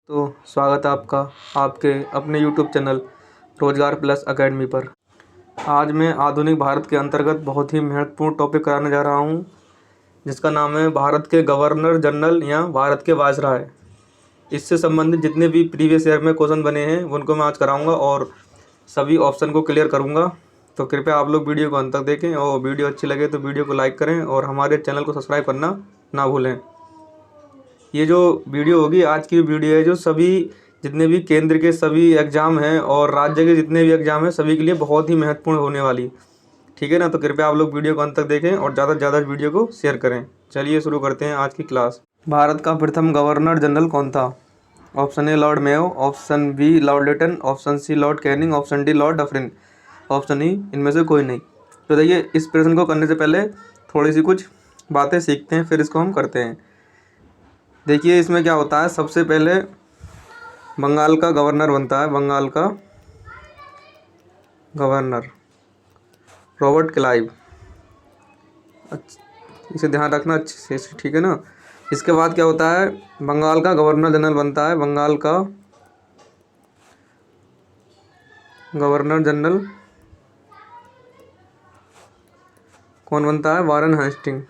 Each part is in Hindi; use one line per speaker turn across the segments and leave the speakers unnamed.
तो स्वागत है आपका आपके अपने YouTube चैनल रोजगार प्लस एकेडमी पर। आज मैं आधुनिक भारत के अंतर्गत बहुत ही महत्वपूर्ण टॉपिक कराने जा रहा हूं, जिसका नाम है भारत के गवर्नर जनरल या भारत के वायसराय। इससे संबंधित जितने भी प्रीवियस ईयर में क्वेश्चन बने हैं उनको मैं आज कराऊंगा और सभी ऑप्शन को क्लियर करूँगा। तो कृपया आप लोग वीडियो को अंत तक देखें और वीडियो अच्छी लगे तो वीडियो को लाइक करें और हमारे चैनल को सब्सक्राइब करना ना भूलें। ये जो वीडियो होगी आज की वीडियो है जो सभी जितने भी केंद्र के सभी एग्ज़ाम हैं और राज्य के जितने भी एग्ज़ाम हैं सभी के लिए बहुत ही महत्वपूर्ण होने वाली। ठीक है ना। तो कृपया आप लोग वीडियो को अंत तक देखें और ज़्यादा से ज़्यादा वीडियो को शेयर करें। चलिए शुरू करते हैं आज की क्लास। भारत का प्रथम गवर्नर जनरल कौन था? Option A Lord Mayo, option B Lord Lytton, option C Lord Canning, option D Lord Dufferin, option E इनमें से कोई नहीं। तो देखिए, इस प्रश्न को करने से पहले थोड़ी सी कुछ बातें सीखते हैं, फिर इसको हम करते हैं। देखिए, इसमें क्या होता है, सबसे पहले बंगाल का गवर्नर बनता है। बंगाल का गवर्नर रॉबर्ट क्लाइव। इसे ध्यान रखना अच्छे से, ठीक है ना। इसके बाद क्या होता है, बंगाल का गवर्नर जनरल बनता है। बंगाल का गवर्नर जनरल कौन बनता है? वारन हेस्टिंग।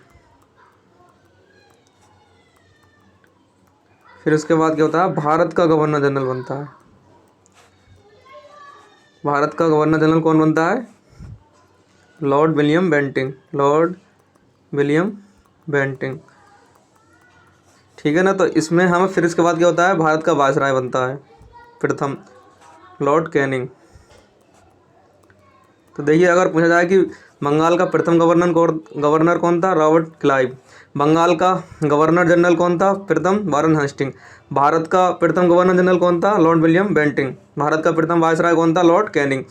फिर उसके बाद क्या होता है, भारत का गवर्नर जनरल बनता है। भारत का गवर्नर जनरल कौन बनता है? Lord William Bentinck. Lord William Bentinck, ठीक है ना। तो इसमें हम फिर इसके बाद क्या होता है, भारत का वायसराय बनता है प्रथम, लॉर्ड कैनिंग। तो देखिए, अगर पूछा जाए कि बंगाल का प्रथम गवर्नर कौन था? Robert Clive. बंगाल का गवर्नर जनरल कौन था? प्रथम वारन हेस्टिंग। भारत का प्रथम गवर्नर जनरल कौन था? Lord William Bentinck. भारत का प्रथम वायसराय कौन था? Lord Canning.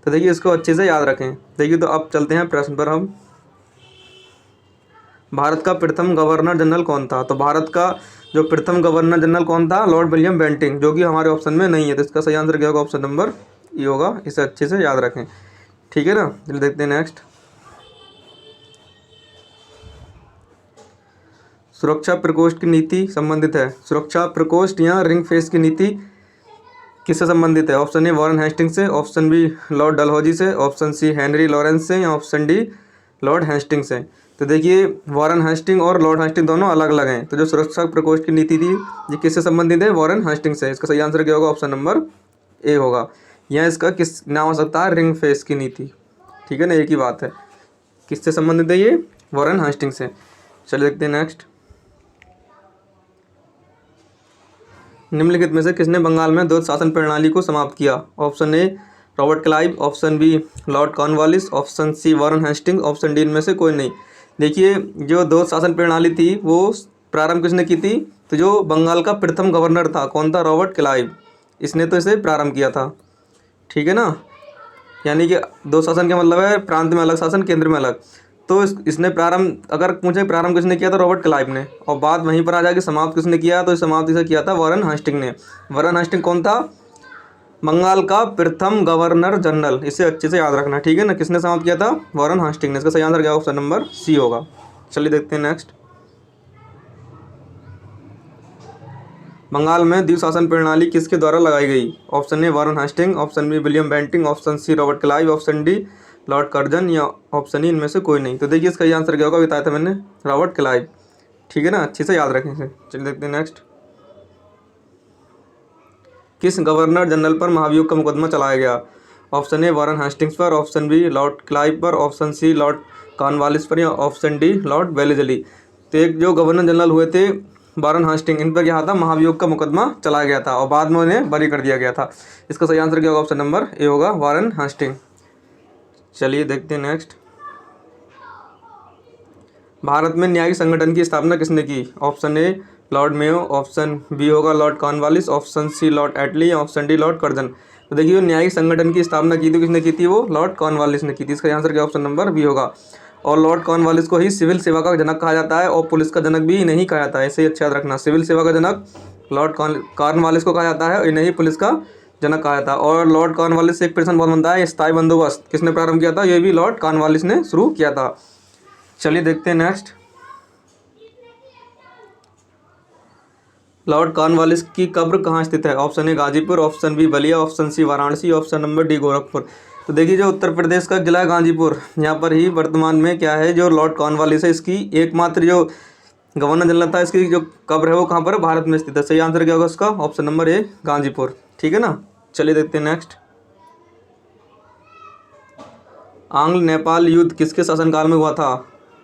तो देखिए, इसको अच्छे से याद रखें। देखिए, तो अब चलते हैं प्रश्न पर। हम भारत का प्रथम गवर्नर जनरल कौन था? तो भारत का जो प्रथम गवर्नर जनरल कौन था? लॉर्ड विलियम बेंटिंग, जो कि हमारे ऑप्शन में नहीं है। तो इसका सही आंसर क्या होगा? ऑप्शन नंबर ई होगा। इसे अच्छे से याद रखें, ठीक है ना। चलिए देखते हैं नेक्स्ट। सुरक्षा प्रकोष्ठ की नीति संबंधित है। सुरक्षा प्रकोष्ठ या रिंग फेंस की नीति किससे संबंधित है? ऑप्शन ए वॉरेन हेस्टिंग से, ऑप्शन बी लॉर्ड डलहौजी से, ऑप्शन सी हेनरी लॉरेंस से, या ऑप्शन डी लॉर्ड हेस्टिंग से। तो देखिए, वॉरेन हेस्टिंग और लॉर्ड हेस्टिंग दोनों अलग अलग हैं। तो जो सुरक्षा प्रकोष्ठ की नीति थी ये किससे संबंधित है? वॉरेन हेस्टिंग से। इसका सही आंसर क्या होगा? ऑप्शन नंबर ए होगा। या इसका किस नाम हो सकता है? रिंग फेंस की नीति, ठीक है ना। एक ही बात है, किससे संबंधित है ये? वॉरेन हेस्टिंग से। चलिए देखते हैं नेक्स्ट। निम्नलिखित में से किसने बंगाल में द्वैत शासन प्रणाली को समाप्त किया? Option A Robert Clive, option B Lord Cornwallis, option C Warren Hastings, option D इनमें से कोई नहीं। देखिए, जो द्वैत शासन प्रणाली थी वो प्रारंभ किसने की थी? तो जो बंगाल का प्रथम गवर्नर था, कौन था? Robert Clive. इसने तो इसे प्रारंभ किया था, ठीक है ना। यानी कि दो शासन का मतलब है प्रांत में अलग शासन, केंद्र में अलग। तो इसने प्रारंभ, अगर पूछे प्रारंभ किसने किया तो रॉबर्ट क्लाइव ने, और बात वहीं पर आ जाए कि समाप्त किसने किया, तो समाप्त इसे किया था वॉरेन हेस्टिंग ने। वॉरेन हेस्टिंग कौन था? बंगाल का प्रथम गवर्नर जनरल। इसे अच्छे से याद रखना, ठीक है ना। किसने समाप्त किया था? वॉरेन हेस्टिंग ने। इसका सही आंसर क्या? ऑप्शन नंबर सी होगा। चलिए देखते हैं नेक्स्ट। बंगाल में द्विशासन प्रणाली किसके द्वारा लगाई गई? Option A Warren Hastings, option B William Bentinck, option C Robert Clive, option D Lord Curzon, या ऑप्शन ई इनमें से कोई नहीं। तो देखिए, इसका ये आंसर क्या होगा? बताया था मैंने, रॉबर्ट क्लाइव, ठीक है ना। अच्छे से याद रखें इसे। चलिए देखते हैं नेक्स्ट। किस गवर्नर जनरल पर महाभियोग का मुकदमा चलाया गया? ऑप्शन ए वॉरेन हेस्टिंग्स पर, ऑप्शन बी लॉर्ड क्लाइव पर, ऑप्शन सी लॉर्ड कॉर्नवालिस पर, या ऑप्शन डी लॉर्ड वेलेजली। तो एक जो गवर्नर जनरल हुए थे वॉरेन हेस्टिंग, इन पर क्या था? महाभियोग का मुकदमा चलाया गया था और बाद में उन्हें बरी कर दिया गया था। इसका सही आंसर क्या होगा? ऑप्शन नंबर ए होगा, वॉरेन हेस्टिंग। चलिए देखते हैं नेक्स्ट। भारत में न्यायिक संगठन की स्थापना किसने की? Option A Lord Mayo, option B होगा Lord Cornwallis, option C Lord Attlee, option D Lord Curzon. तो देखिए, न्यायिक संगठन की स्थापना की थी, किसने की थी? वो लॉर्ड कॉर्नवालिस ने की थी। इसका आंसर क्या? ऑप्शन नंबर बी होगा। और लॉर्ड कॉर्नवालिस को ही सिविल सेवा का जनक कहा जाता है और पुलिस का जनक भी नहीं कहा जाता है। इसे अच्छा याद रखना, सिविल सेवा का जनक लॉर्ड कॉर्नवालिस को कहा जाता है और इन्हें ही पुलिस का जनक कहा जाता है। और लॉर्ड कॉर्नवालिस से एक प्रश्न बहुत बनता है, स्थायी बंदोबस्त किसने प्रारंभ किया था? ये भी लॉर्ड कॉर्नवालिस ने शुरू किया था। चलिए देखते हैं नेक्स्ट। लॉर्ड कॉर्नवालिस की कब्र कहाँ स्थित है? Option A Ghazipur, option B Ballia, option C Varanasi, option number D Gorakhpur. तो देखिए जो उत्तर प्रदेश का जिला गाजीपुर, यहाँ पर ही वर्तमान में क्या है, जो लॉर्ड कॉर्नवालिस है इसकी एकमात्र जो गवर्नर जनरल था, इसकी जो कब्र है वो कहाँ पर है? भारत में स्थित है। सही आंसर क्या होगा उसका? Option number A Ghazipur. ठीक है ना। चलिए देखते हैं नेक्स्ट। आंग्ल नेपाल युद्ध किसके शासनकाल में हुआ था?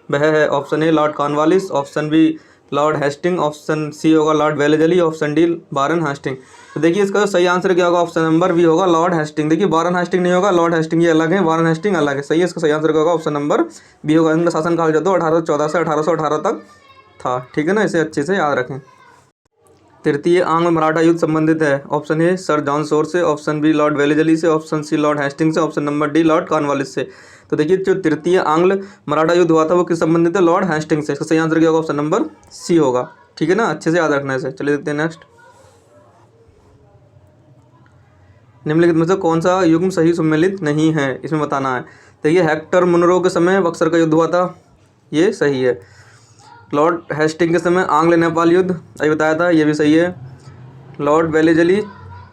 वह है option A Lord Cornwallis, option B Lord Hastings, option C होगा Lord Wellesley, option D Warren Hastings. तो देखिए इसका सही आंसर क्या होगा? ऑप्शन नंबर बी होगा लॉर्ड हेस्टिंग। देखिए वारन हेस्टिंग नहीं होगा, लॉर्ड हेस्टिंग ये अलग है, वारन हेस्टिंग अलग है। सही है, इसका सही आंसर क्या होगा? ऑप्शन नंबर बी होगा। इनका शासनकाल जो था 1814 से 1818 तक था। ठीक है ना, इसे अच्छे से याद रखें। तृतीय आंग्ल मराठा युद्ध संबंधित है। ऑप्शन ए सर जॉन शोर से, ऑप्शन बी लॉर्ड वेलेजली से, ऑप्शन सी लॉर्ड हेस्टिंग से, option number D Lord Cornwallis से। तो देखिए जो तृतीय आंग्ल मराठा युद्ध हुआ था वो किस संबंधित है? लॉर्ड हेस्टिंग से। इसका सही आंसर क्या होगा? ऑप्शन नंबर सी होगा। ठीक है ना, अच्छे से याद रखना है इसे। चलिए देखते हैं नेक्स्ट। निम्नलिखित में से कौन सा युग्म सही सम्मिलित नहीं है, इसमें बताना है। देखिए हेक्टर मुनरो के समय बक्सर का युद्ध हुआ था, ये सही है। लॉर्ड हेस्टिंग के समय आंग्ल नेपाल युद्ध अभी बताया था, ये भी सही है। लॉर्ड वेलेजली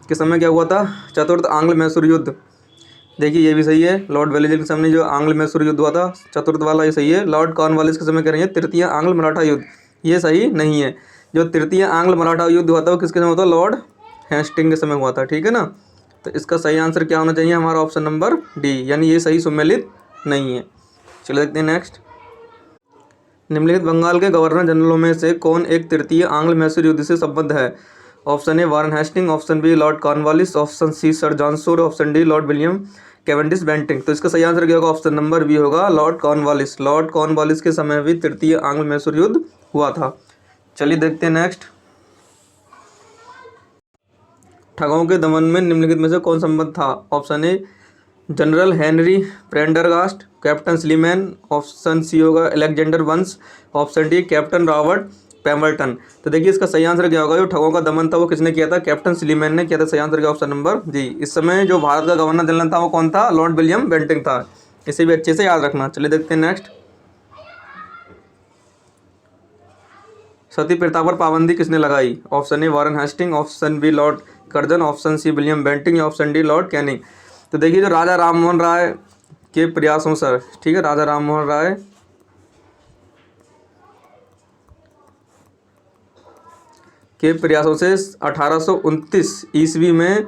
के समय क्या हुआ था? चतुर्थ आंग्ल मैसूर युद्ध, देखिए ये भी सही है। लॉर्ड वेलेजली के समय जो आंग्ल मैसूर युद्ध हुआ था चतुर्थ वाला, ये सही है। लॉर्ड कॉर्नवालिस के समय कह रहे हैं तृतीय आंग्ल मराठा युद्ध, ये सही नहीं है। जो तृतीय आंग्ल मराठा युद्ध हुआ था वो किसके समय हुआ था? लॉर्ड हेस्टिंग के समय हुआ था। ठीक है ना, तो इसका सही आंसर क्या होना चाहिए? हमारा ऑप्शन नंबर डी, यानी ये सही सम्मिलित नहीं है। चलिए देखते हैं नेक्स्ट। निम्नलिखित बंगाल के गवर्नर जनरलों में से कौन एक तृतीय आंग्ल मैसूर युद्ध से संबद्ध है? Option A Warren Hastings, option B Lord Cornwallis, option C sir John Shore, option D Lord William Cavendish Bentinck. तो इसका सही आंसर क्या होगा? ऑप्शन नंबर बी होगा लॉर्ड कॉर्नवालिस। लॉर्ड कॉर्नवालिस के समय भी तृतीय आंग्ल मैसूर युद्ध हुआ था। चलिए देखते हैं नेक्स्ट। ठगों के दमन में निम्नलिखित में से कौन संबद्ध था? Option A General Henry Prendergast, Captain Sleeman, option C होगा Alexander Burnes, option D Captain Robert Pemberton. तो देखिए इसका सही आंसर क्या होगा? जो ठगों का दमन था वो किसने किया था? कैप्टन स्लीमैन ने किया था। सही आंसर क्या? ऑप्शन नंबर जी। इस समय जो भारत का गवर्नर जनरल था वो कौन था? लॉर्ड विलियम बेंटिंग था। इसे भी अच्छे से याद रखना। चलिए देखते हैं नेक्स्ट। सती प्रथा पर पाबंदी किसने लगाई? Option A Warren Hastings, option B Lord Curzon, option C William Bentinck, option D Lord Canning. तो देखिए जो राजा राम मोहन राय के प्रयासों से, ठीक है, राजा राम मोहन राय के प्रयासों से 1829 ईस्वी में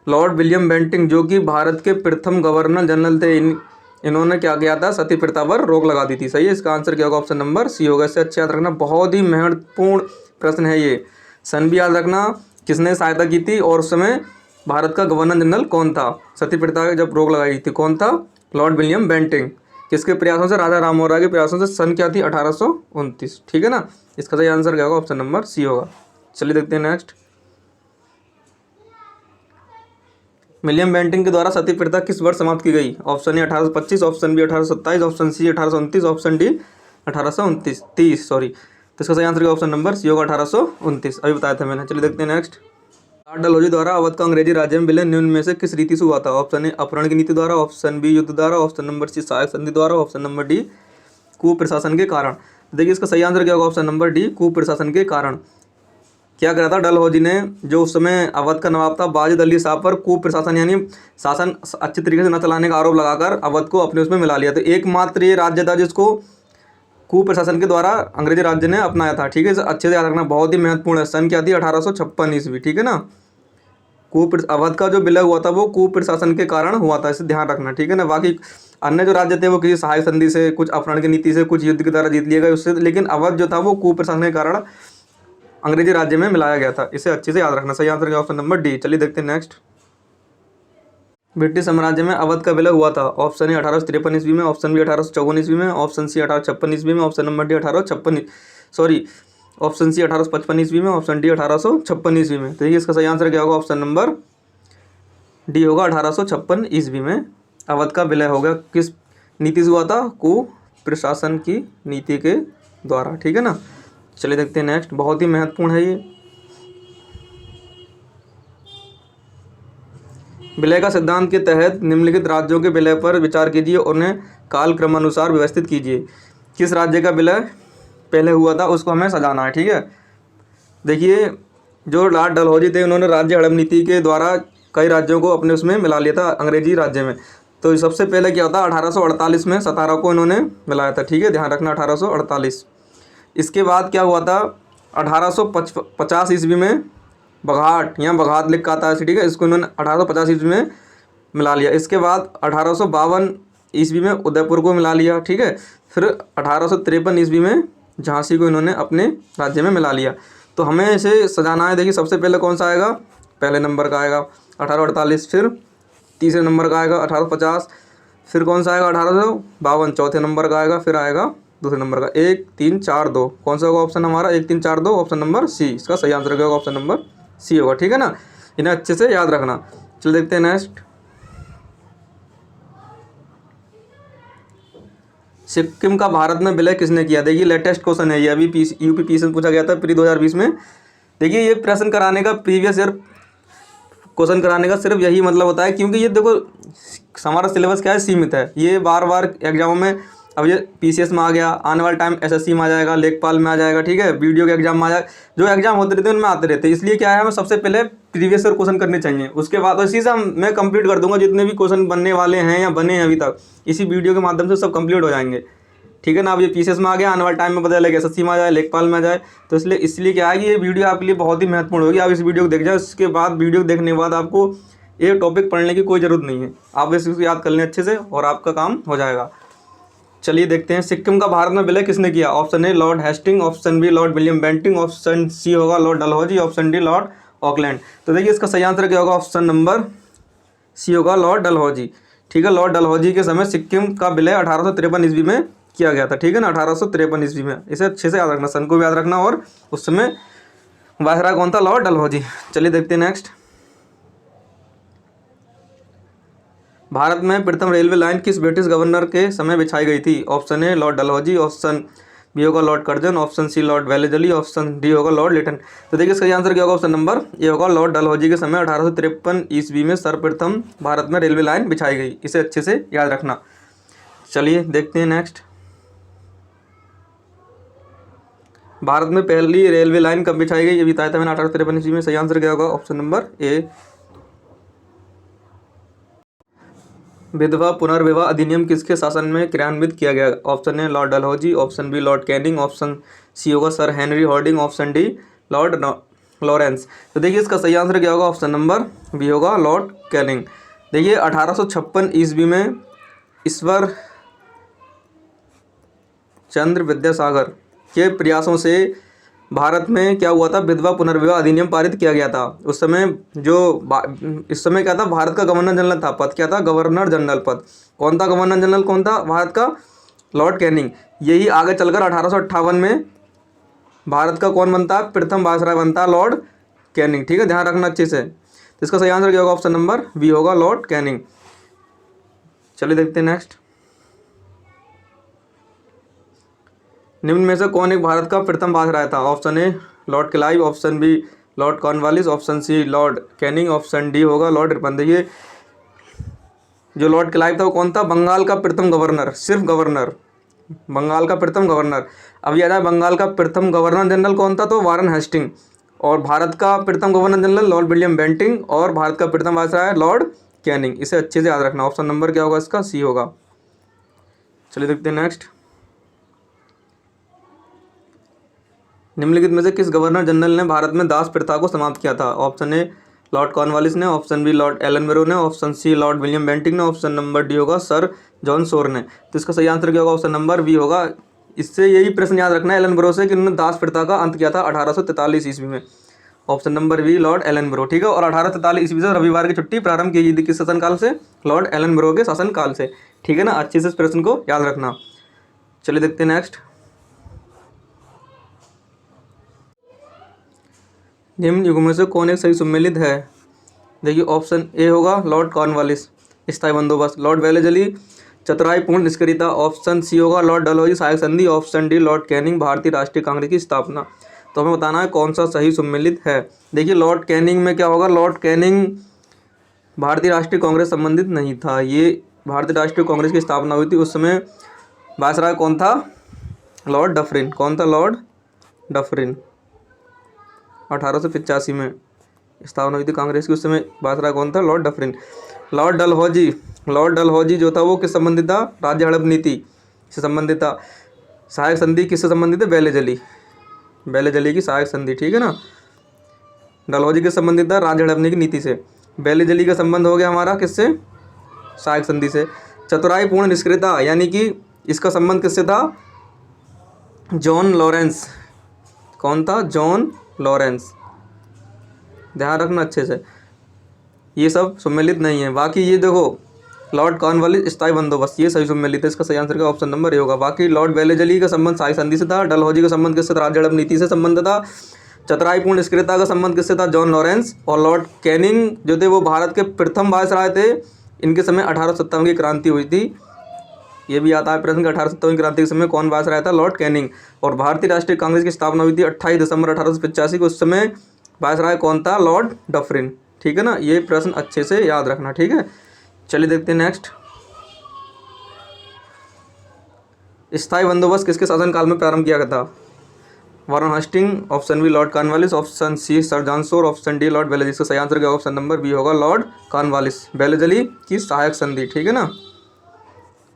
लॉर्ड विलियम बेंटिंग, जो कि भारत के प्रथम गवर्नर जनरल थे, इन्होंने क्या किया था? सती प्रथा पर रोक लगा दी थी। सही है, इसका आंसर क्या होगा? ऑप्शन नंबर सी होगा। इससे अच्छा याद रखना, बहुत ही महत्वपूर्ण प्रश्न है ये। सन भी याद रखना, किसने सहायता की थी और उस समय भारत का गवर्नर जनरल कौन था? सती प्रथा जब रोक लगाई थी कौन था? Lord William Bentinck. किसके प्रयासों से? राजा राम मोहन राय के प्रयासों से। सन क्या थी? 1829। ठीक है ना, इसका सही आंसर क्या होगा? ऑप्शन नंबर सी होगा। चलिए देखते हैं नेक्स्ट। विलियम बेंटिंग के द्वारा सती प्रथा किस वर्ष समाप्त की गई? Option A 1825, option B 1827, option C 1829, option D 1829 sorry. तो इसका सही आंसर क्या? ऑप्शन नंबर सी होगा 1829, अभी बताया था मैंने। चलिए देखते हैं नेक्स्ट। लॉर्ड डलहौजी द्वारा अवध का अंग्रेजी राज्य में विलय निम्न में से किस रीति से हुआ था? ऑप्शन ए अपहरण की नीति द्वारा, ऑप्शन बी युद्ध द्वारा, ऑप्शन नंबर सी सहायक संधि द्वारा, ऑप्शन नंबर डी कुप्रशासन के कारण। देखिए इसका सही आंसर क्या होगा? ऑप्शन नंबर डी कुप्रशासन के कारण। क्या करा था डलहौजी ने? जो उस समय अवध का नवाब था वाजिद अली शाह पर कुप्रशासन यानी शासन अच्छे तरीके से न चलाने का आरोप लगाकर अवध को अपने उसमें मिला लिया। तो एकमात्र ये राज्य था जिसको कुप्रशासन के द्वारा अंग्रेजी राज्य ने अपनाया था। ठीक है, अच्छे से याद रखना, बहुत ही महत्वपूर्ण है। सन क्या थी? 1856 ईस्वी। ठीक है ना, अवध का जो विलय हुआ था वो कुप्रशासन के कारण हुआ था, इसे ध्यान रखना। ठीक है ना, बाकी अन्य जो राज्य थे वो किसी सहायक संधि से, कुछ अपहरण की नीति से, कुछ युद्ध के द्वारा जीत लिए गए उससे, लेकिन अवध जो था वो कुप्रशासन के कारण अंग्रेजी राज्य में मिलाया गया था। इसे अच्छे से याद रखना। सही आंसर क्या? Option number D. चलिए देखते हैं नेक्स्ट। ब्रिटिश साम्राज्य में अवध का विलय हुआ था। ऑप्शन ए 1853 ईस्वी में, ऑप्शन बी 1854 ईस्वी में, ऑप्शन सी 1856 ईस्वी में, option number D 1856 sorry option C 1855 ईस्वी में, ऑप्शन डी 1856 ईस्वी में। तो ये इसका सही आंसर क्या होगा? ऑप्शन नंबर डी होगा 1856 ईस्वी में अवध का विलय हो गया। किस नीति से हुआ था? कुप्रशासन की नीति के द्वारा। ठीक है ना, चलिए देखते हैं नेक्स्ट। बहुत ही महत्वपूर्ण है ये। विलय का सिद्धांत के तहत निम्नलिखित राज्यों के विलय पर विचार कीजिए और उन्हें कालक्रमानुसार व्यवस्थित कीजिए। किस राज्य का विलय पहले हुआ था उसको हमें सजाना है। ठीक है, देखिए जो लॉर्ड डलहौजी थे उन्होंने राज्य हड़प नीति के द्वारा कई राज्यों को अपने उसमें मिला लिया था, अंग्रेजी राज्य में। तो सबसे पहले क्या होता, 1848 में 17 को इन्होंने मिलाया था, ठीक है, ध्यान रखना 1848। इसके बाद क्या हुआ था, 1850 ईस्वी में बघाट, यहाँ बघाट लिखा आता है, ठीक है, इसको इन्होंने 1850 ईस्वी में मिला लिया। इसके बाद 1852 ईस्वी में उदयपुर को मिला लिया, ठीक है। फिर 1853 ईस्वी में झांसी को इन्होंने अपने राज्य में मिला लिया। तो हमें इसे सजाना है। देखिए सबसे पहले कौन सा आएगा, पहले नंबर का आएगा 1848, फिर तीसरे नंबर का आएगा 1850, फिर कौन सा आएगा 1852 चौथे नंबर का आएगा, फिर आएगा दूसरे नंबर का 1 3 4 2। कौन सा होगा ऑप्शन हमारा 1 3 4 2, ऑप्शन नंबर सी। इसका सही आंसर क्या होगा, ऑप्शन नंबर सी होगा, ठीक है ना। इन्हें अच्छे से याद रखना। चलो देखते हैं नेक्स्ट। सिक्किम का भारत में विलय किसने किया। देखिए लेटेस्ट क्वेश्चन है ये, अभी यूपी पी से पूछा गया था प्री 2020 में। देखिए ये प्रश्न कराने का, प्रीवियस ईयर क्वेश्चन कराने का सिर्फ यही मतलब होता है, क्योंकि ये देखो हमारा सिलेबस क्या है, सीमित है। ये बार बार एग्जामों में, अब ये पीसीएस में आ गया, आने वाला टाइम एसएससी में आ जाएगा, लेखपाल में आ जाएगा, ठीक है, वीडियो के एग्जाम में आ जाएगा, जो एग्जाम होते रहते हैं उनमें आते रहते हैं। इसलिए क्या है, हमें सबसे पहले प्रीवियस ईयर क्वेश्चन करने चाहिए, उसके बाद इसी से मैं कंप्लीट कर दूंगा जितने भी क्वेश्चन बनने वाले हैं या बने हैं अभी तक, इसी वीडियो के माध्यम से सब कंप्लीट हो जाएंगे, ठीक है ना। अब ये पीसीएस में आ गया, आने वाले टाइम में पता चलेगा एसएससी में आ जाए, लेखपाल में आ जाए। तो इसलिए क्या है कि ये वीडियो आपके लिए बहुत ही महत्वपूर्ण होगी। आप इस वीडियो को देख जाए, उसके बाद वीडियो देखने के बाद आपको ये टॉपिक पढ़ने की कोई ज़रूरत नहीं है, आप इसको याद कर लें अच्छे से और आपका काम हो जाएगा। चलिए देखते हैं, सिक्किम का भारत में विलय किसने किया। Option A Lord Hastings, option B Lord William Bentinck, option C होगा Lord Dalhousie, option D Lord Auckland. तो देखिए इसका सही आंसर क्या होगा, ऑप्शन नंबर सी होगा लॉर्ड डलहौजी, ठीक है। लॉर्ड डलहौजी के समय सिक्किम का विलय 1853 ईस्वी में किया गया था, ठीक है ना, 1853 ईस्वी में। इसे अच्छे से याद रखना, सन को भी याद रखना, और उस समय वायसराय कौन था, लॉर्ड डलहौजी। चलिए देखते हैं नेक्स्ट। भारत में प्रथम रेलवे लाइन किस ब्रिटिश गवर्नर के समय बिछाई गई थी। Option A Lord Dalhousie, option B होगा Lord Curzon, option C Lord Wellesley, option D होगा लॉर्ड लिटन। तो देखिए इसका आंसर क्या होगा, ऑप्शन नंबर ए होगा लॉर्ड डलहौजी के समय 1853 ईस्वी में सर्वप्रथम भारत में रेलवे लाइन बिछाई गई। इसे अच्छे से याद रखना। चलिए देखते हैं नेक्स्ट। भारत में पहली रेलवे लाइन कब बिछाई गई, ये बताया था मैंने 1853 ईस्वी में। सही आंसर क्या होगा, ऑप्शन नंबर ए। विधवा पुनर्विवाह अधिनियम किसके शासन में क्रियान्वित किया गया। Option A Lord Dalhousie, option B Lord Canning, option C होगा sir Henry Hardinge, option D Lord Lawrence. तो देखिए इसका सही आंसर क्या होगा, ऑप्शन नंबर बी होगा लॉर्ड कैनिंग। देखिए 1856 ईस्वी में ईश्वर चंद्र विद्यासागर के प्रयासों से भारत में क्या हुआ था, विधवा पुनर्विवाह अधिनियम पारित किया गया था। उस समय इस समय क्या था, भारत का गवर्नर जनरल था, पद क्या था, गवर्नर जनरल पद। कौन था गवर्नर जनरल, कौन था भारत का, लॉर्ड कैनिंग। यही आगे चलकर 1858 में भारत का कौन बनता है, प्रथम वायसराय बनता है लॉर्ड कैनिंग, ठीक है, ध्यान रखना अच्छे से। तो इसका सही आंसर क्या होगा, ऑप्शन नंबर बी होगा लॉर्ड कैनिंग। चलिए देखते हैं नेक्स्ट। निम्न में से कौन एक भारत का प्रथम वायसराय था। Option A Lord Clive, option B Lord Cornwallis, option C Lord Canning, option D होगा लॉर्ड रिपन। देखिए जो लॉर्ड क्लाइव था वो कौन था, बंगाल का प्रथम गवर्नर, सिर्फ गवर्नर, बंगाल का प्रथम गवर्नर। अब याद है बंगाल का प्रथम गवर्नर जनरल कौन था, तो वारन हेस्टिंग। और भारत का प्रथम governor general Lord William Bentinck, और भारत का प्रथम वायसराय लॉर्ड कैनिंग। इसे अच्छे से याद रखना। ऑप्शन नंबर क्या होगा इसका, सी होगा। चलिए देखते हैं नेक्स्ट। निम्नलिखित में से किस गवर्नर जनरल ने भारत में दास प्रथा को समाप्त किया था। ऑप्शन ए लॉर्ड कॉर्नवालिस ने, option B Lord Ellenborough ने, option C Lord William Bentinck ने, ऑप्शन नंबर डी होगा सर जॉन शोर ने। तो इसका सही आंसर क्या होगा, ऑप्शन नंबर बी होगा। इससे यही प्रश्न याद रखना है एलन मेरो से कि उन्होंने दास प्रथा का अंत किया था 1843 ईस्वी में। Option number B Lord Ellenborough, ठीक है। और 1843 ईस्वी से रविवार की छुट्टी प्रारंभ की गई थी, किस शासनकाल से, लॉर्ड एलन मेरो के शासनकाल से, ठीक है ना। अच्छे से इस प्रश्न को याद रखना। चलिए देखते हैं नेक्स्ट। निम्न युगों में से कौन एक सही सम्मिलित है। देखिए ऑप्शन ए होगा लॉर्ड कॉर्नवालिस, स्थायी बंदोबस्त, लॉर्ड वेलेजली चतुराई पूर्ण निष्क्रियता, ऑप्शन सी होगा लॉर्ड डलहौजी सहायक संधि, ऑप्शन डी लॉर्ड कैनिंग भारतीय राष्ट्रीय कांग्रेस की स्थापना। तो हमें बताना है कौन सा सही सम्मिलित है। देखिए लॉर्ड कैनिंग में क्या होगा, लॉर्ड कैनिंग भारतीय राष्ट्रीय कांग्रेस संबंधित नहीं था, ये भारतीय राष्ट्रीय कांग्रेस की स्थापना हुई थी। उस समय वायसराय कौन था, लॉर्ड डफरिन। कौन था, लॉर्ड डफरिन। 1885 में स्थापना हुई थी कांग्रेस की। उस समय वायसराय कौन था? Lord Dufferin. लॉर्ड डलहौजी जो था वो किस संबंधित था? राज्य हड़प नीति से संबंधित था। सहायक संधि किससे संबंधित है? बेले जली की सहायक संधि, ठीक है ना। डलहौजी किस संबंधित था? राज्य हड़पने की नीति से। बेले जली का संबंध हो गया हमारा किससे? सहायक संधि से। चतुराई पूर्ण निष्क्रियता यानी कि इसका संबंध किससे था? John Lawrence. कौन था? जॉन लॉरेंस, ध्यान रखना अच्छे से, ये सब सम्मिलित नहीं है। बाकी ये देखो लॉर्ड कॉर्नवालिस स्थायी बंदोबस्त, ये सही सम्मिलित है। इसका सही आंसर का ऑप्शन नंबर ए होगा। बाकी लॉर्ड बेलेजली का संबंध सहायक संधि से था। डलहौजी का संबंध किससे था? राज्य हड़प नीति से संबंध था। चतुराई पूर्ण निष्क्रियता का संबंध किससे था? John Lawrence. और लॉर्ड कैनिंग जो थे वो भारत के प्रथम वायसराय थे। इनके समय 1857 की क्रांति हुई थी। ये भी आता है प्रश्न 1857 की क्रांति के समय कौन वायसराय था? Lord Canning. और भारतीय राष्ट्रीय कांग्रेस की स्थापना हुई थी 28 दिसंबर 1885 को। उस समय वायसराय कौन था? लॉर्ड डफरिन, ठीक है ना। ये प्रश्न अच्छे से याद रखना, ठीक है। चलिए देखते हैं नेक्स्ट। स्थायी बंदोबस्त किसके शासनकाल में प्रारंभ किया गया था? Warren Hastings, option B Lord Cornwallis, option C sir John Shore, option D Lord Wellesley. इसका सही आंसर क्या? ऑप्शन नंबर बी होगा लॉर्ड कॉर्नवालिस, बेलेजली की सहायक संधि, ठीक है ना।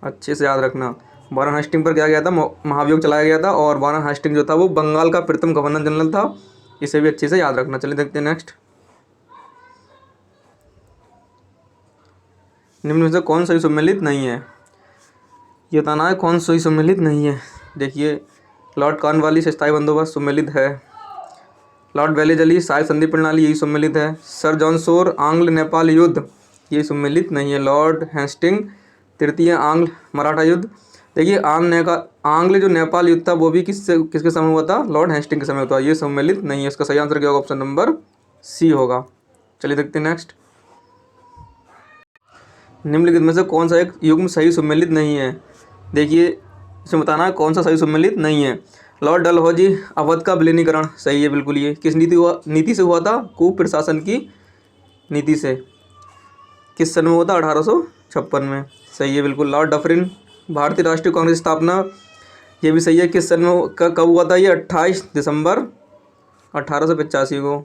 अच्छे से याद रखना। वारन हेस्टिंग पर क्या गया था? महाभियोग चलाया गया था। और वारन हेस्टिंग जो था वो बंगाल का प्रथम गवर्नर जनरल था। इसे भी अच्छे से याद रखना। चलिए देखते हैं नेक्स्ट। निम्न में से कौन सही सम्मिलित नहीं है? ये बताना है कौन सही सम्मिलित नहीं है। देखिए लॉर्ड कॉर्नवालिस स्थायी बंदोबस्त सम्मिलित है। लॉर्ड बेलेजली सहायक संधि प्रणाली, यही सम्मिलित है। सर जॉन शोर आंग्ल नेपाल युद्ध, ये सम्मिलित नहीं है। लॉर्ड हेस्टिंग तृतीय आंग्ल मराठा युद्ध। देखिए आंग्ल जो नेपाल युद्ध था वो भी किसके समय हुआ था? लॉर्ड हेस्टिंग के समय हुआ। ये सम्मिलित नहीं है। इसका सही आंसर क्या होगा? ऑप्शन नंबर सी होगा। चलिए देखते हैं नेक्स्ट। निम्नलिखित में से कौन सा एक युग्म सही सम्मिलित नहीं है? देखिए इसमें बताना है कौन सा सही सम्मिलित नहीं है। लॉर्ड डलहौजी अवध का विलीनीकरण, सही है बिल्कुल। ये किस नीति से हुआ था? कुप्रशासन की नीति से। किस सन में हुआ था? 1856 में, सही है बिल्कुल। लॉर्ड डफरिन भारतीय राष्ट्रीय कांग्रेस स्थापना, ये भी सही है। किस सन में कब हुआ था? ये 28 दिसंबर 1885 को।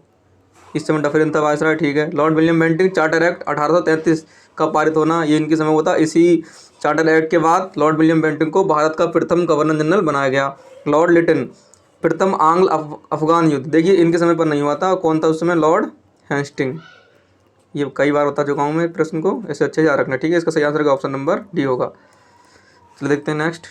इस समय डफरिन था वायसराय, ठीक है। Lord William Bentinck charter act 1833 का पारित होना, ये इनके समय हुआ था। इसी चार्टर एक्ट के बाद लॉर्ड विलियम बेंटिंग को भारत का प्रथम गवर्नर जनरल बनाया गया। लॉर्ड लिटन प्रथम आंग्ल अफगान युद्ध, देखिए इनके समय पर नहीं हुआ था। कौन था उस समय? Lord Hastings. ये कई बार बता चुका हूँ मैं प्रश्न को, ऐसे अच्छे से याद रखना, ठीक है। इसका सही आंसर का ऑप्शन नंबर डी होगा। चलिए देखते हैं नेक्स्ट।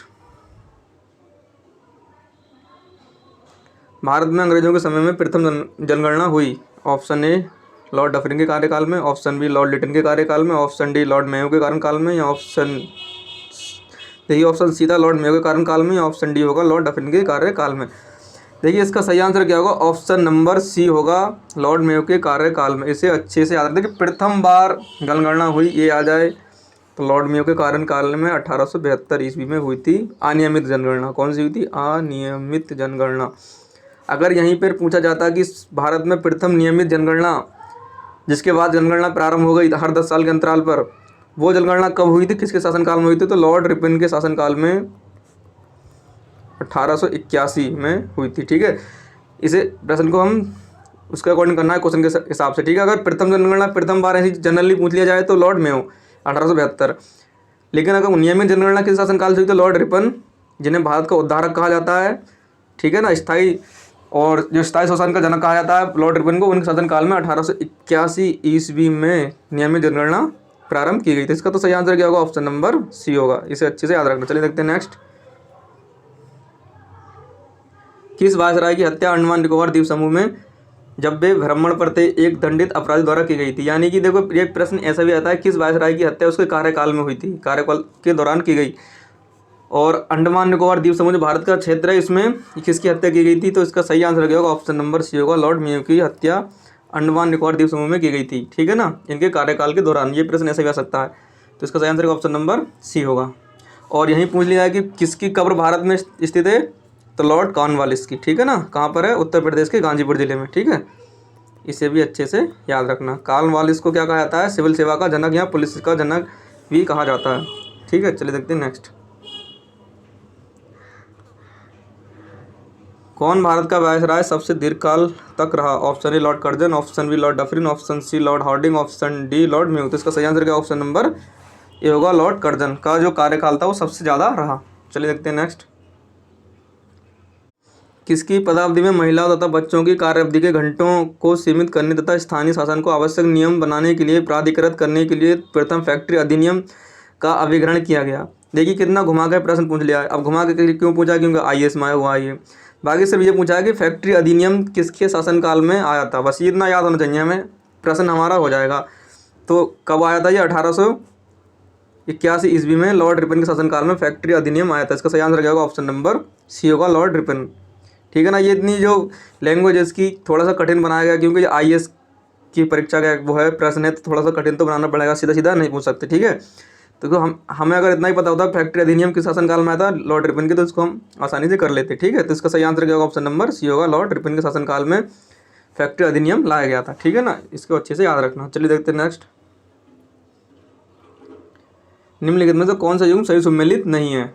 भारत में अंग्रेजों के समय में प्रथम जनगणना हुई। ऑप्शन ए लॉर्ड डफरिन के कार्यकाल में, ऑप्शन बी लॉर्ड लिटन के कार्यकाल में, ऑप्शन डी लॉर्ड मेयो के कार्यकाल में, या ऑप्शन देखिए ऑप्शन सी था लॉर्ड मेयो के कार्यकाल में, या ऑप्शन डी होगा लॉर्ड डफरिन के कार्यकाल में। देखिए इसका सही आंसर क्या होगा? ऑप्शन नंबर सी होगा लॉर्ड मेयो के कार्यकाल में। इसे अच्छे से याद रखिए, प्रथम बार जनगणना हुई ये आ जाए तो लॉर्ड मेयो के कार्यकाल में 1872 ईस्वी में हुई थी अनियमित जनगणना। कौन सी हुई थी? अनियमित जनगणना। अगर यहीं पर पूछा जाता कि भारत में प्रथम नियमित जनगणना जिसके बाद जनगणना प्रारंभ हो गई हर 10 साल के अंतराल पर, वो जनगणना कब हुई थी, किसके शासनकाल में हुई थी? तो लॉर्ड रिपन के शासनकाल में 1881 में हुई थी, ठीक है। इसे प्रश्न को हम उसके अकॉर्डिंग करना है क्वेश्चन के हिसाब से, ठीक है। अगर प्रथम जनगणना प्रथम बार ऐसी जनरली पूछ लिया जाए तो लॉर्ड मेयो 1872, लेकिन अगर नियमित जनगणना किस शासनकाल से हुई तो लॉर्ड रिपन, जिन्हें भारत का उद्धारक कहा जाता है, ठीक है ना, स्थायी और जो स्थायी शासन का जनक कहा जाता है लॉर्ड रिपन को, उनके शासनकाल में 1881 ईस्वी में नियमित जनगणना प्रारंभ की गई थी। इसका तो सही आंसर क्या होगा? ऑप्शन नंबर सी होगा। इसे अच्छे से याद रखना। चलिए देखते हैं नेक्स्ट। किस वायसराय की हत्या अंडमान निकोबार द्वीप समूह में जब वे भ्रमण पर थे एक दंडित अपराधी द्वारा की गई थी? यानी कि देखो ये प्रश्न ऐसा भी आता है किस वायसराय की हत्या उसके कार्यकाल में हुई थी, कार्यकाल के दौरान की गई। और अंडमान निकोबार द्वीप समूह जो भारत का क्षेत्र है इसमें किसकी हत्या की गई थी? तो इसका सही आंसर क्या होगा? ऑप्शन नंबर सी होगा लॉर्ड मेयो की हत्या अंडमान निकोबार द्वीप समूह में की गई थी, ठीक है ना, इनके कार्यकाल के दौरान। ये प्रश्न ऐसे भी आ सकता है, तो इसका सही आंसर का ऑप्शन नंबर सी होगा। और यहीं पूछ लिया है कि किसकी कब्र भारत में स्थित है, तो लॉर्ड कॉर्नवालिस की, ठीक है ना। कहाँ पर है? उत्तर प्रदेश के गाजीपुर जिले में, ठीक है। इसे भी अच्छे से याद रखना। कॉर्नवालिस को क्या कहा जाता है? सिविल सेवा का जनक या पुलिस का जनक भी कहा जाता है, ठीक है। चलिए देखते हैं नेक्स्ट। कौन भारत का वायसराय सबसे दीर्घकाल तक रहा? Option A Lord Curzon, option B Lord Dufferin, option C Lord Hardinge, option D Lord म्यू। तो इसका सही आंसर क्या ऑप्शन नंबर ए होगा, लॉर्ड कर्जन का जो कार्यकाल था वो सबसे ज़्यादा रहा। चलिए देखते हैं नेक्स्ट। किसकी पदावधि में महिलाओं तथा बच्चों की कार्य अवधि के घंटों को सीमित करने तथा स्थानीय शासन को आवश्यक नियम बनाने के लिए प्राधिकृत करने के लिए प्रथम फैक्ट्री अधिनियम का अभिग्रहण किया गया? देखिए कितना घुमा के प्रश्न पूछ लिया है। अब घुमा के क्यों पूछा? क्योंकि आईएएस में आया हुआ है ये। बाकी सिर्फ ये पूछा है कि फैक्ट्री अधिनियम किसके शासनकाल में आया था, बस ये इतना याद होना चाहिए हमें, प्रश्न हमारा हो जाएगा। तो कब आया था ये? 1881 ईस्वी में लॉर्ड रिपन के शासनकाल में फैक्ट्री अधिनियम आया था। इसका सही आंसर क्या होगा? ऑप्शन नंबर सी होगा, लॉर्ड रिपन। ठीक है ना। ये इतनी जो लैंग्वेज इसकी थोड़ा सा कठिन बनाया गया क्योंकि आईएएस की परीक्षा का वो है प्रश्न है, तो थोड़ा सा कठिन तो बनाना पड़ेगा, सीधा सीधा नहीं पूछ सकते। ठीक है। तो हमें अगर इतना ही पता होता फैक्ट्री अधिनियम किस शासनकाल में आया था, लॉर्ड रिपन के, तो इसको हम आसानी से कर लेते। ठीक है। तो इसका सही आंसर क्या होगा? ऑप्शन नंबर सी होगा, लॉर्ड रिपन के शासनकाल में फैक्ट्री अधिनियम लाया गया था। ठीक है ना। इसको अच्छे से याद रखना। चलिए देखते हैं नेक्स्ट। निम्नलिखित में से कौन सा युग्म सही सुमेलित नहीं है?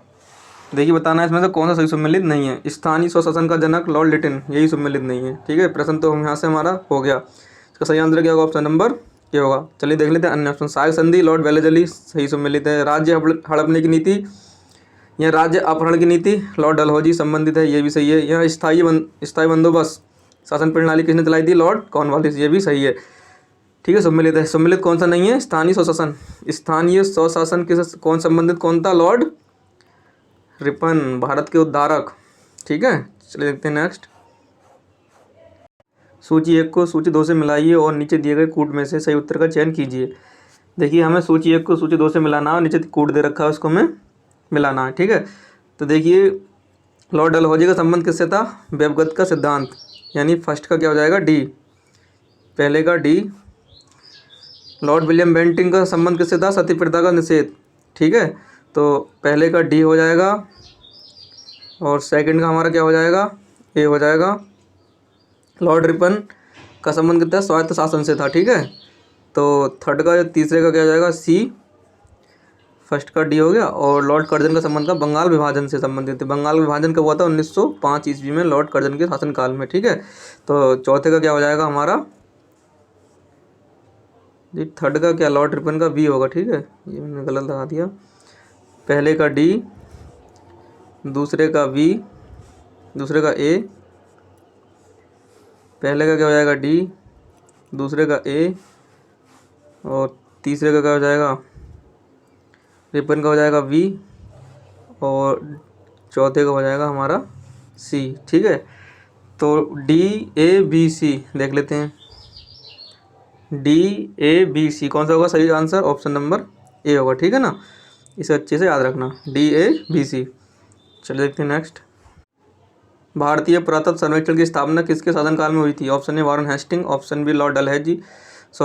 देखिए बताना है इसमें से कौन सा सही सुमेलित नहीं है। स्थानीय स्वशासन का जनक लॉर्ड लिटिन, यही सुमेलित नहीं है। ठीक है। प्रश्न तो यहाँ से हमारा हो गया। इसका सही आंसर क्या होगा? ऑप्शन नंबर ये होगा। चलिए देख लेते हैं अन्य ऑप्शन। सहायक संधि लॉर्ड वेलेजली, सही सुमेलित है। राज्य हड़पने की नीति या राज्य अपहरण की नीति लॉर्ड डलहौजी, संबंधित है, ये भी सही है। यह स्थायी बंदोबस्त शासन प्रणाली किसने चलाई थी? लॉर्ड कॉर्नवालिस, ये भी सही है। ठीक है। सम्मिलित है। सम्मिलित कौन सा नहीं है? स्थानीय स्वशासन। स्थानीय स्वशासन किस कौन संबंधित कौन था? लॉर्ड रिपन, भारत के उद्धारक। ठीक है। चलिए देखते हैं नेक्स्ट। सूची 1 को सूची 2 से मिलाइए और नीचे दिए गए कूट में से सही उत्तर का चयन कीजिए। देखिए हमें सूची 1 को सूची 2 से मिलाना है और नीचे कूट दे रखा है उसको हमें मिलाना है। ठीक है। तो देखिए लॉर्ड डलहौजी का संबंध किससे था? वेबगत का सिद्धांत, यानी फर्स्ट का क्या हो जाएगा? डी, पहले का डी। लॉर्ड विलियम बेंटिंग का संबंध किससे था? सती प्रथा का निषेध। ठीक है। तो पहले का डी हो जाएगा और सेकंड का हमारा क्या हो जाएगा? ए हो जाएगा। लॉर्ड रिपन का संबंध कितना? स्वायत्त शासन से था। ठीक है। तो थर्ड का तीसरे का क्या हो जाएगा? सी, फर्स्ट का डी हो गया। और लॉर्ड कर्जन का संबंध का बंगाल विभाजन से संबंधित है। बंगाल विभाजन कब हुआ था? 1905 ईस्वी में लॉर्ड कर्जन के शासनकाल में। ठीक है। तो चौथे का क्या हो जाएगा हमारा? जी थर्ड का क्या? लॉर्ड रिपन का बी होगा। ठीक है। ये मैंने गलत लगा दिया। पहले का डी, दूसरे का बी, दूसरे का ए। पहले का क्या हो जाएगा? डी, दूसरे का ए और तीसरे का क्या हो जाएगा? रिपन का हो जाएगा वी और चौथे का हो जाएगा हमारा सी। ठीक है। तो डी ए बी सी देख लेते हैं। डी ए बी सी कौन सा होगा सही आंसर? ऑप्शन नंबर ए होगा। ठीक है ना। इसे अच्छे से याद रखना, डी ए बी सी। चलिए देखते हैं नेक्स्ट। भारतीय पुरातत्व सर्वेक्षण की स्थापना किसके शासनकाल में हुई थी? Option A Warren Hastings, option B Lord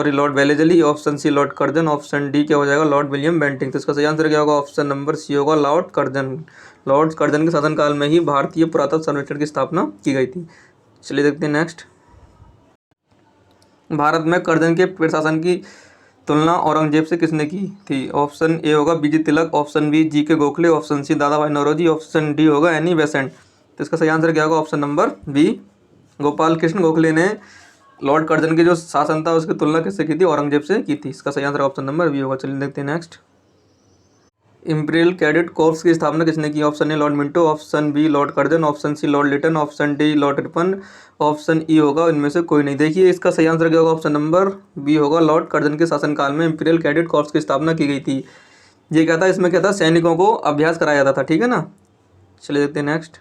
Lord Wellesley, option C Lord Curzon, option D क्या हो जाएगा? Lord William Bentinck. तो इसका सही आंसर क्या होगा? ऑप्शन नंबर सी होगा, लॉर्ड कर्जन। लॉर्ड कर्जन के शासनकाल में ही भारतीय पुरातत्व सर्वेक्षण की स्थापना की गई थी। चलिए देखते हैं नेक्स्ट। भारत में कर्जन के प्रशासन की तुलना औरंगजेब से किसने की थी? ऑप्शन ए होगा बीजी तिलक, ऑप्शन बी जी के Gokhale, option C Dadabhai Naoroji, option D होगा एनी बेसेंट। तो इसका सही आंसर क्या होगा? Option number B, Gopal Krishna Gokhale ने लॉर्ड कर्जन के जो शासन था उसकी तुलना किससे की थी? औरंगजेब से की थी। इसका सही आंसर ऑप्शन नंबर बी होगा। चलिए देखते हैं नेक्स्ट। इंपीरियल कैडेट कॉर्प्स की स्थापना किसने की? Option A Lord Minto, option B Lord Curzon, option C Lord Lytton, option D Lord Ripon, option E होगा इनमें से कोई नहीं। देखिए इसका सही आंसर क्या होगा? ऑप्शन नंबर बी होगा, लॉर्ड कर्जन के शासनकाल में इंपीरियल कैडेट कॉर्प्स की स्थापना की गई थी। ये क्या था? इसमें क्या था? सैनिकों को अभ्यास कराया जाता था। ठीक है ना। चलिए देखते हैं नेक्स्ट।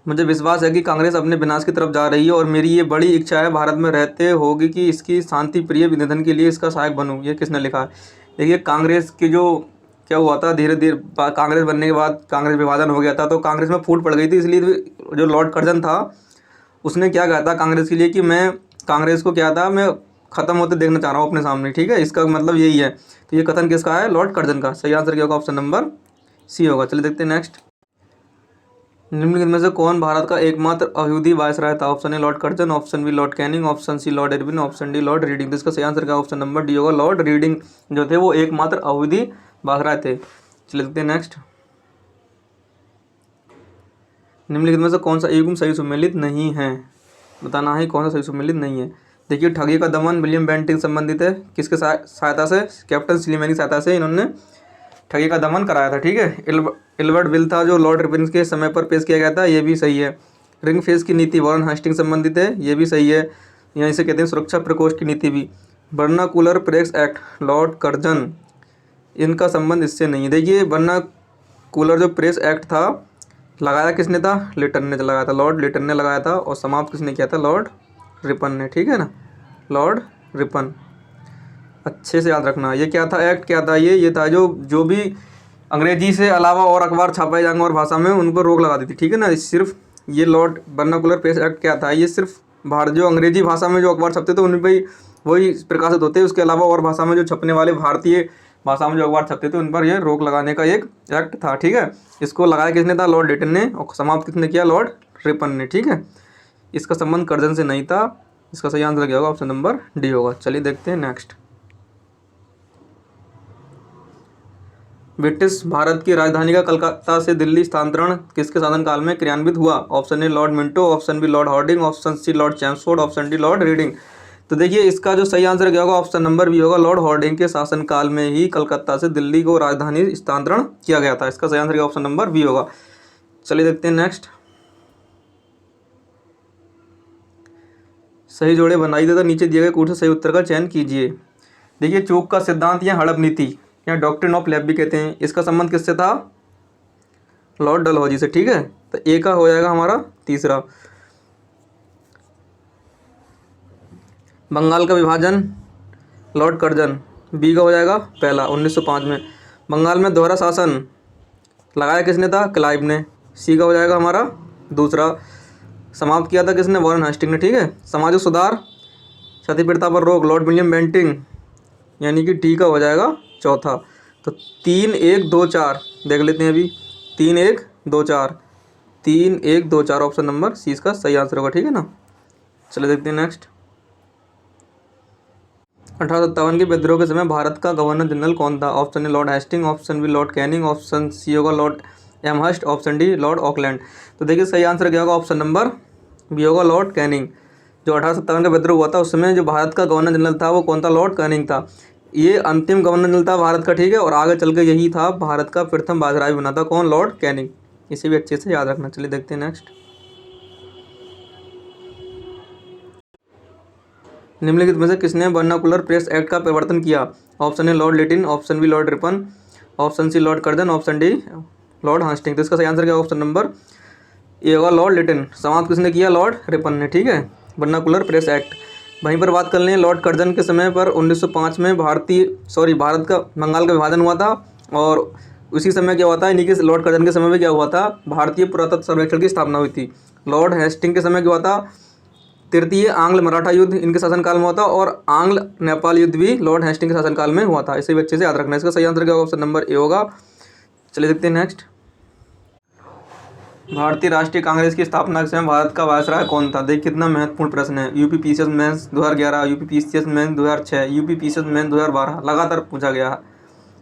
मुझे विश्वास है कि कांग्रेस अपने विनाश की तरफ जा रही है और मेरी ये बड़ी इच्छा है भारत में रहते होगी कि इसकी शांति प्रिय निधन के लिए इसका सहायक बनूं। ये किसने लिखा है? देखिए कांग्रेस की जो क्या हुआ था, धीरे धीरे कांग्रेस बनने के बाद कांग्रेस विभाजन हो गया था तो कांग्रेस में फूट पड़ गई थी। इसलिए जो लॉर्ड कर्जन था उसने क्या कहा था कांग्रेस के लिए कि मैं कांग्रेस को क्या था, मैं ख़त्म होते देखना चाह रहा हूँ अपने सामने। ठीक है। इसका मतलब यही है। तो ये कथन किसका है? लॉर्ड कर्जन का। सही आंसर क्या होगा? ऑप्शन नंबर सी होगा। चलिए देखते हैं नेक्स्ट। निम्नलिखित में से कौन भारत का एकमात्र अवधि वायसराय था? Option A Lord Curzon, option B Lord Canning, option C Lord Irwin, option D Lord Reading. तो इसका सही आंसर क्या? ऑप्शन नंबर डी होगा, लॉर्ड रीडिंग जो थे वो एकमात्र अवधि वायसराय थे। चलिए देखते हैं नेक्स्ट। निम्नलिखित में से कौन सा युग्म सही सुमेलित नहीं है, बताना है कौन सा सही सुमेलित नहीं है। देखिए, ठगी का दमन विलियम बेंटिंग संबंधित है, किसके सहायता से, कैप्टन स्लीमैन की सहायता से इन्होंने ठगी का दमन कराया था। ठीक है। एल्बर्ट विल था जो लॉर्ड रिपन के समय पर पेश किया गया था, ये भी सही है। रिंग फेस की नीति वॉरेन हेस्टिंग संबंधित है, ये भी सही है। यहाँ इसे कहते हैं सुरक्षा प्रकोष्ठ की नीति भी। Vernacular press act Lord Curzon, इनका संबंध इससे नहीं है। देखिए, वर्नाकुलर जो प्रेस एक्ट था लगाया किसने था, लिटन ने लगाया था, लॉर्ड लिटन ने लगाया था, और समाप्त किसने किया था, लॉर्ड रिपन ने। ठीक है ना, लॉर्ड रिपन, अच्छे से याद रखना। ये क्या था, एक्ट क्या था, ये था जो भी अंग्रेजी से अलावा और अखबार छापाए जाएंगे और भाषा में, उन पर रोक लगा दी थी। ठीक है ना, सिर्फ ये लॉर्ड वर्नाकुलर प्रेस एक्ट क्या था, ये सिर्फ भारत जो अंग्रेजी भाषा में जो अखबार छपते थे उन पर वही प्रकाशित होते, उसके अलावा और भाषा में जो छपने वाले भारतीय भाषा में जो अखबार छपते थे उन पर यह रोक लगाने का एक एक्ट था। ठीक है, इसको लगाया किसने था, लॉर्ड लिटन ने, और समाप्त किसने किया, लॉर्ड रिपन ने। ठीक है, इसका संबंध कर्जन से नहीं था। इसका सही आंसर क्या होगा, ऑप्शन नंबर डी होगा। चलिए देखते हैं नेक्स्ट। ब्रिटिश भारत की राजधानी का कलकत्ता से दिल्ली स्थानांतरण किसके शासनकाल में क्रियान्वित हुआ। Option A Lord Minto, option B Lord Hardinge, option C Lord Chelmsford, option D Lord Reading. तो देखिए, इसका जो सही आंसर क्या होगा, ऑप्शन नंबर बी होगा। लॉर्ड हार्डिंग के शासनकाल में ही कलकत्ता से दिल्ली को राजधानी स्थानांतरण किया गया था। इसका सही आंसर क्या, ऑप्शन नंबर बी होगा। चलिए देखते हैं नेक्स्ट। सही जोड़े बनाई देता नीचे दिए गए कूट से सही उत्तर का चयन कीजिए। देखिए, चूक का सिद्धांत या हड़प नीति या डॉक्ट्रिन ऑफ लेब भी कहते हैं, इसका संबंध किससे था, लॉर्ड डलहौजी से। ठीक है, तो ए का हो जाएगा हमारा तीसरा। बंगाल का विभाजन लॉर्ड कर्जन, बी का हो जाएगा पहला 1905 में। बंगाल में दोहरा शासन लगाया किसने था, क्लाइव ने, सी का हो जाएगा हमारा दूसरा। समाप्त किया था किसने, वॉरेन हेस्टिंग ने। ठीक है, सामाजिक सुधार सती प्रथा पर रोक लॉर्ड विलियम बेंटिंग, यानी कि डी का हो जाएगा चौथा। तो 3 1 2 4 देख लेते हैं अभी, 3 1 2 4, 3 1 2 4 ऑप्शन नंबर सी इसका सही आंसर होगा। ठीक है ना, चलिए देखते हैं नेक्स्ट। 1857 के विद्रोह के समय भारत का गवर्नर जनरल कौन था। Option A Lord Hastings, option B Lord Canning, option C होगा Lord Amherst, option D Lord Auckland. तो देखिए, सही आंसर क्या होगा, ऑप्शन नंबर बी होगा लॉर्ड कैनिंग। जो 1857 का विद्रोह हुआ था उस समय जो भारत का गवर्नर जनरल था वो कौन था, लॉर्ड कैनिंग था। ये अंतिम गवर्नर जनरल था भारत का। ठीक है, और आगे चल के यही था भारत का प्रथम वायसराय बना था, कौन, लॉर्ड कैनिंग। इसे भी अच्छे से याद रखना। चलिए देखते हैं नेक्स्ट। निम्नलिखित में से किसने वर्नाकुलर प्रेस एक्ट का प्रवर्तन किया। Option A Lord Lytton, option B Lord Ripon, option C Lord Curzon, option D Lord Hastings. तो इसका सही आंसर क्या, ऑप्शन नंबर ए होगा लॉर्ड लिटिन। समाप्त किसने किया, लॉर्ड रिपन ने। ठीक है, वर्नाकुलर प्रेस एक्ट। वहीं पर बात कर लें, लॉर्ड कर्जन के समय पर 1905 में भारत का बंगाल का विभाजन हुआ था, और उसी समय क्या हुआ था, इन्हीं के लॉर्ड कर्जन के समय में क्या हुआ था, भारतीय पुरातत्व सर्वेक्षण की स्थापना हुई थी। लॉर्ड हेस्टिंग के समय क्या हुआ था, तृतीय आंग्ल मराठा युद्ध इनके शासनकाल में हुआ था, और आंग्ल नेपाल युद्ध भी लॉर्ड हेस्टिंग के शासनकाल में हुआ था। इसे भी अच्छे से याद रखना है। इसका सही आंसर क्या होगा, ऑप्शन नंबर ए होगा। चलिए देखते हैं नेक्स्ट। भारतीय राष्ट्रीय कांग्रेस की स्थापना के समय भारत का वायसराय कौन था। देखिए, कितना महत्वपूर्ण प्रश्न है। UP PCS mains 2011, UP PCS mains 2006, UP PCS mains 2012 लगातार पूछा गया है।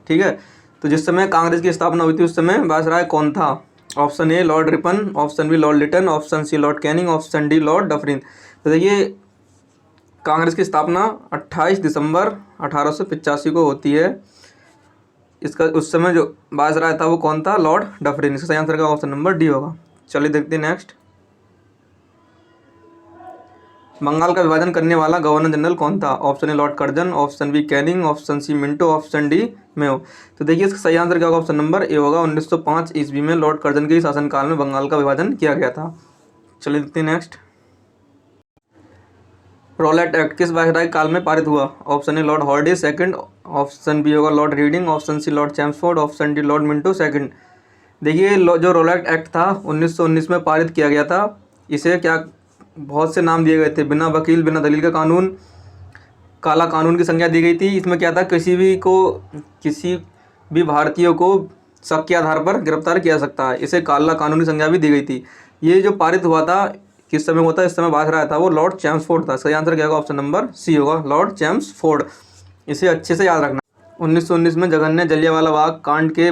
ठीक है, तो जिस समय कांग्रेस की स्थापना हुई थी उस समय वायसराय कौन था। Option A Lord Ripon, option B Lord Lytton, option C Lord Canning, option D Lord Dufferin. तो देखिए, कांग्रेस की स्थापना 28 दिसंबर 1885 को होती है। इसका उस समय जो वायसराय था वो कौन था, लॉर्ड डफरिन। इसका सही आंसर का ऑप्शन नंबर डी होगा। चलिए देखते हैं नेक्स्ट। बंगाल का विभाजन करने वाला गवर्नर जनरल कौन था। Option A Lord Curzon, option B Canning, option C Minto, option D Mayo. तो देखिए, इसका सही आंसर क्या होगा, ऑप्शन नंबर ए होगा। 1905 ईस्वी में लॉर्ड कर्जन के शासनकाल में बंगाल का विभाजन किया गया था। चलिए देखते हैं नेक्स्ट। रॉलेट एक्ट किस वायसराय काल में पारित हुआ। Option A Lord Hardinge second, option B होगा Lord Reading, option C Lord Chelmsford, option D Lord Minto second. देखिए, जो रॉलेट एक्ट था 1919 में पारित किया गया था। इसे क्या बहुत से नाम दिए गए थे, बिना वकील बिना दलील का कानून, काला कानून की संज्ञा दी गई थी। इसमें क्या था, किसी भी भारतीय को शक के आधार पर गिरफ्तार किया जा सकता है, इसे काला कानून की संज्ञा भी दी गई थी। ये जो पारित हुआ था किस समय हुआ था, इस समय वायसराय था वो लॉर्ड चैम्सफोर्ड था। सही आंसर क्या होगा, ऑप्शन नंबर सी होगा, लॉर्ड चैम्सफोर्ड। इसे अच्छे से याद रखना। 1919 में जघन्य जलियांवाला बाग कांड के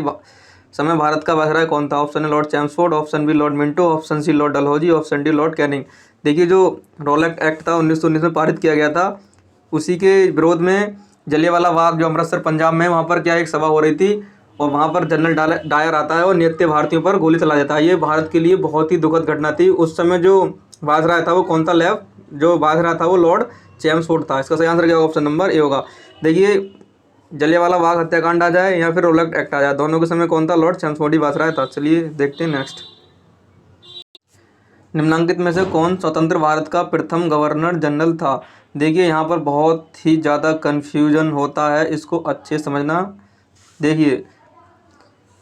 समय भारत का वायसराय कौन था? Option A Lord Chelmsford, option B Lord Minto, option C Lord Dalhousie, option D Lord Canning. देखिए जो रॉलेट एक्ट था 1919 में पारित किया गया था, उसी के विरोध में जलियांवाला बाग जो अमृतसर पंजाब में, वहाँ पर क्या एक सभा हो रही थी और वहाँ पर जनरल डायर आता है और निहत्थे भारतीयों पर गोली चला देता है। ये भारत के लिए बहुत ही दुखद घटना थी। उस समय जो वायसराय था वो कौन था? जो वायसराय था वो लॉर्ड चैम्सफोर्ड था। इसका सही आंसर क्या होगा? ऑप्शन नंबर ए होगा। देखिए जलियांवाला बाग हत्याकांड आ जाए या फिर रॉलेट एक्ट आ जाए, दोनों के समय कौन था? लॉर्ड चैम्सफोर्ड ही वायसराय था। चलिए देखते हैं नेक्स्ट। निम्नलिखित में से कौन स्वतंत्र भारत का प्रथम गवर्नर जनरल था? देखिए यहाँ पर बहुत ही ज़्यादा कन्फ्यूजन होता है, इसको अच्छे समझना। देखिए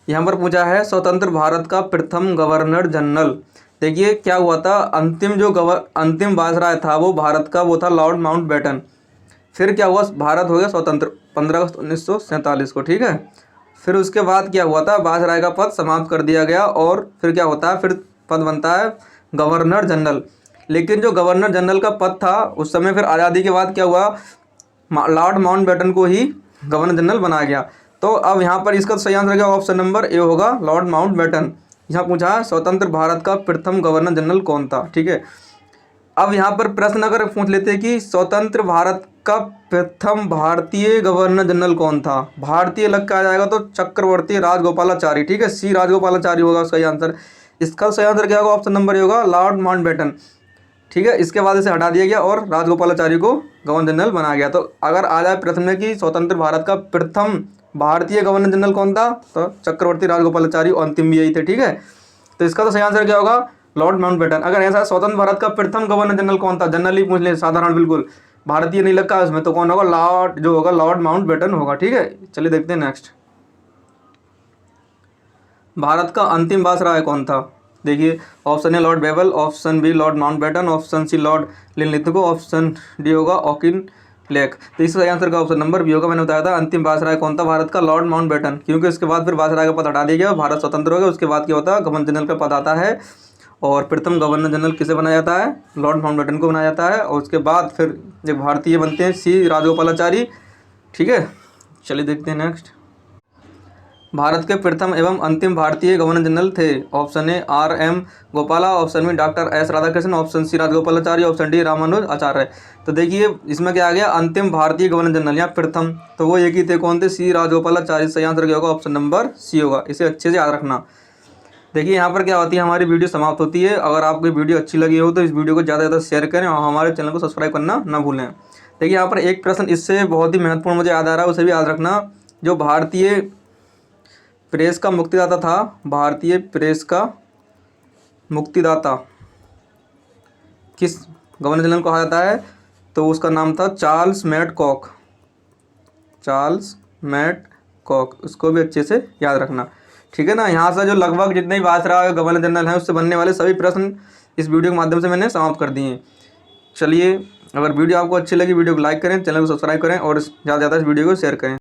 यहाँ पर पूछा है स्वतंत्र भारत का प्रथम गवर्नर जनरल। देखिए क्या हुआ था, अंतिम वायसराय था वो भारत का, वो था लॉर्ड माउंटबेटन। फिर क्या हुआ, भारत हो गया स्वतंत्र 15 अगस्त 1947 को, ठीक है। फिर उसके बाद क्या हुआ था, वायसराय का पद समाप्त कर दिया गया और फिर क्या होता है, फिर पद बनता है गवर्नर जनरल। लेकिन जो गवर्नर जनरल का पद था उस समय फिर आज़ादी के बाद क्या हुआ, लॉर्ड माउंटबेटन को ही गवर्नर जनरल बनाया गया। तो अब यहाँ पर इसका सही आंसर क्या, ऑप्शन नंबर ए होगा, लॉर्ड माउंटबेटन। यहाँ पूछा है स्वतंत्र भारत का प्रथम गवर्नर जनरल कौन था, ठीक है। अब यहाँ पर प्रश्न अगर पूछ लेते हैं कि स्वतंत्र भारत का प्रथम भारतीय गवर्नर जनरल कौन था, भारतीय लग के आ जाएगा तो चक्रवर्ती राजगोपालाचारी, ठीक है, सी राजगोपालाचारी होगा सही आंसर। इसका सही आंसर क्या होगा, ऑप्शन नंबर ए होगा, लॉर्ड माउंटबेटन, ठीक है। इसके बाद इसे हटा दिया गया और राजगोपालाचारी को गवर्नर जनरल बनाया गया। तो अगर आ जाए प्रश्न में कि स्वतंत्र भारत का प्रथम भारतीय गवर्नर जनरल कौन था, तो चक्रवर्ती राजगोपालाचारी, अंतिम भी यही थे, ठीक है। तो इसका तो सही आंसर क्या होगा, लॉर्ड माउंटबेटन। अगर ऐसा स्वतंत्र भारत का प्रथम गवर्नर जनरल कौन था, जनरली पूछ ले, साधारण बिल्कुल, भारतीय नहीं लगता उसमें, तो कौन होगा, लॉर्ड जो होगा लॉर्ड माउंटबेटन होगा, ठीक है। चलिए देखते हैं नेक्स्ट। भारत का अंतिम वायसराय कौन था? देखिए option A Lord Wavell, option B Lord Mountbatten, option C Lord Linlithgow, option D होगा ऑकिन लेक। तो इसका सही आंसर का ऑप्शन नंबर बी होगा। मैंने बताया था अंतिम वायसराय कौन था भारत का, लॉर्ड माउंटबेटन, क्योंकि उसके बाद फिर वायसराय का पद हटा दिया गया, भारत स्वतंत्र हो गया। उसके बाद क्या होता है, गवर्नर जनरल का पद आता है और प्रथम गवर्नर जनरल किसे बनाया जाता है, लॉर्ड माउंटबेटन को बनाया जाता है। और उसके बाद फिर एक भारतीय बनते हैं सी राजगोपालाचारी, ठीक है। चलिए देखते हैं नेक्स्ट। भारत के प्रथम एवं अंतिम भारतीय गवर्नर जनरल थे, option A R M Gopala, option B doctor S Radhakrishnan, option C Rajagopalachari, option D Ramanuj Acharya. तो देखिए इसमें क्या आ गया, अंतिम भारतीय गवर्नर जनरल, यहाँ प्रथम तो वो एक ही थे, कौन थे, सी राजगोपालाचारी। सही आंसर क्या होगा, ऑप्शन नंबर सी होगा। इसे अच्छे से याद रखना। देखिए यहाँ पर क्या होती है, हमारी वीडियो समाप्त होती है। अगर आपको वीडियो अच्छी लगी हो तो इस वीडियो को ज़्यादा से ज़्यादा शेयर करें और हमारे चैनल को सब्सक्राइब करना ना भूलें। देखिए यहाँ पर एक प्रश्न इससे बहुत ही महत्वपूर्ण मुझे याद आ रहा है, उसे भी याद रखना। जो भारतीय प्रेस का मुक्तिदाता था, भारतीय प्रेस का मुक्तिदाता किस गवर्नर जनरल को कहा जाता है, तो उसका नाम था Charles Metcalfe, Charles Metcalfe. उसको भी अच्छे से याद रखना, ठीक है ना। यहाँ से जो लगभग जितने भी वायसराय गवर्नर जनरल हैं उससे बनने वाले सभी प्रश्न इस वीडियो के माध्यम से मैंने समाप्त कर दिए। चलिए अगर वीडियो आपको अच्छी लगी, वीडियो को लाइक करें, चैनल को सब्सक्राइब करें और ज़्यादा से ज़्यादा इस वीडियो को शेयर करें।